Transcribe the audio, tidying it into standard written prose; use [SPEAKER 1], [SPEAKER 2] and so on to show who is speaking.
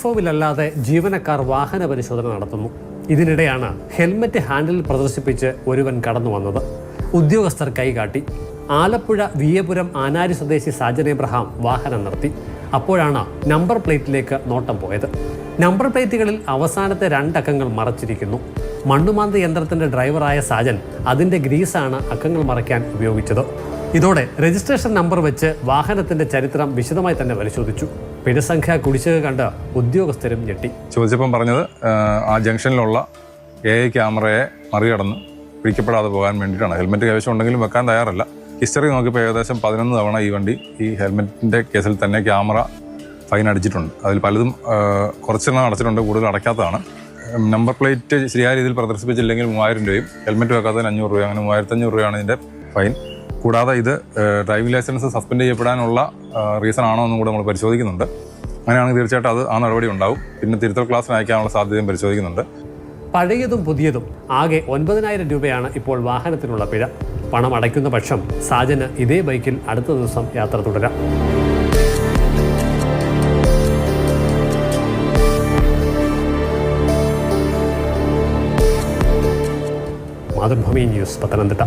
[SPEAKER 1] യൂണിഫോമിലല്ലാതെ ജീവനക്കാർ വാഹന പരിശോധന നടത്തുന്നു. ഇതിനിടെയാണ് ഹെൽമറ്റ് ഹാൻഡിൽ പ്രദർശിപ്പിച്ച് ഒരുവൻ കടന്നു വന്നത്. ഉദ്യോഗസ്ഥർ കൈകാട്ടി. ആലപ്പുഴ വിയപുരം ആനാരി സ്വദേശി സാജൻ എബ്രഹാം വാഹനം നിർത്തി. അപ്പോഴാണ് നമ്പർ പ്ലേറ്റിലേക്ക് നോട്ടം പോയത്. നമ്പർ പ്ലേറ്റുകളിൽ അവസാനത്തെ 2 അക്കങ്ങൾ മറച്ചിരിക്കുന്നു. മണ്ണുമാന്തി യന്ത്രത്തിന്റെ ഡ്രൈവറായ സാജൻ അതിന്റെ ഗ്രീസാണ് അക്കങ്ങൾ മറയ്ക്കാൻ ഉപയോഗിച്ചത്. ഇതോടെ രജിസ്ട്രേഷൻ നമ്പർ വെച്ച് വാഹനത്തിന്റെ ചരിത്രം വിശദമായി തന്നെ പരിശോധിച്ചു. പിഴസംഖ്യ കുടിശ്ശിക കണ്ട് ഉദ്യോഗസ്ഥരും ഞെട്ടി.
[SPEAKER 2] ചോദിച്ചപ്പം പറഞ്ഞത് ആ ജംഗ്ഷനിലുള്ള AI ക്യാമറയെ മറികടന്ന് പിടിക്കപ്പെടാതെ പോകാൻ വേണ്ടിയിട്ടാണ്. ഹെൽമെറ്റ് കൈവശം ഉണ്ടെങ്കിലും വെക്കാൻ തയ്യാറല്ല. ഹിസ്റ്ററി നോക്കിയപ്പോൾ ഏകദേശം 11 തവണ ഈ വണ്ടി ഈ ഹെൽമെറ്റിൻ്റെ കേസിൽ തന്നെ ക്യാമറ ഫൈൻ അടിച്ചിട്ടുണ്ട്. അതിൽ പലതും കുറച്ചെണ്ണം അടച്ചിട്ടുണ്ട്, കൂടുതൽ അടയ്ക്കാത്തതാണ്. നമ്പർ പ്ലേറ്റ് ശരിയായ രീതിയിൽ പ്രദർശിപ്പിച്ചില്ലെങ്കിൽ 3000 രൂപയും ഹെൽമെറ്റ് വെക്കാത്തതിന് 500 രൂപ, അങ്ങനെ 3500 രൂപയാണ് ഇതിൻ്റെ ഫൈൻ. കൂടാതെ ഇത് ഡ്രൈവിംഗ് ലൈസൻസ് സസ്പെൻഡ് ചെയ്യപ്പെടാനുള്ള റീസൺ ആണോ എന്നും കൂടെ നമ്മൾ പരിശോധിക്കുന്നുണ്ട്. അങ്ങനെയാണെങ്കിൽ തീർച്ചയായിട്ടും അത് ആ നടപടി ഉണ്ടാവും. പിന്നെ തിരുത്തൽ ക്ലാസ്സിന് അയക്കാനുള്ള സാധ്യതയും പരിശോധിക്കുന്നുണ്ട്.
[SPEAKER 1] പഴയതും പുതിയതും ആകെ 9000 രൂപയാണ് ഇപ്പോൾ വാഹനത്തിനുള്ള പിഴ. പണം അടയ്ക്കുന്ന പക്ഷം സാജന് ഇതേ ബൈക്കിൽ അടുത്ത ദിവസം യാത്ര തുടരാം. മാതൃഭൂമി ന്യൂസ്, പത്തനംതിട്ട.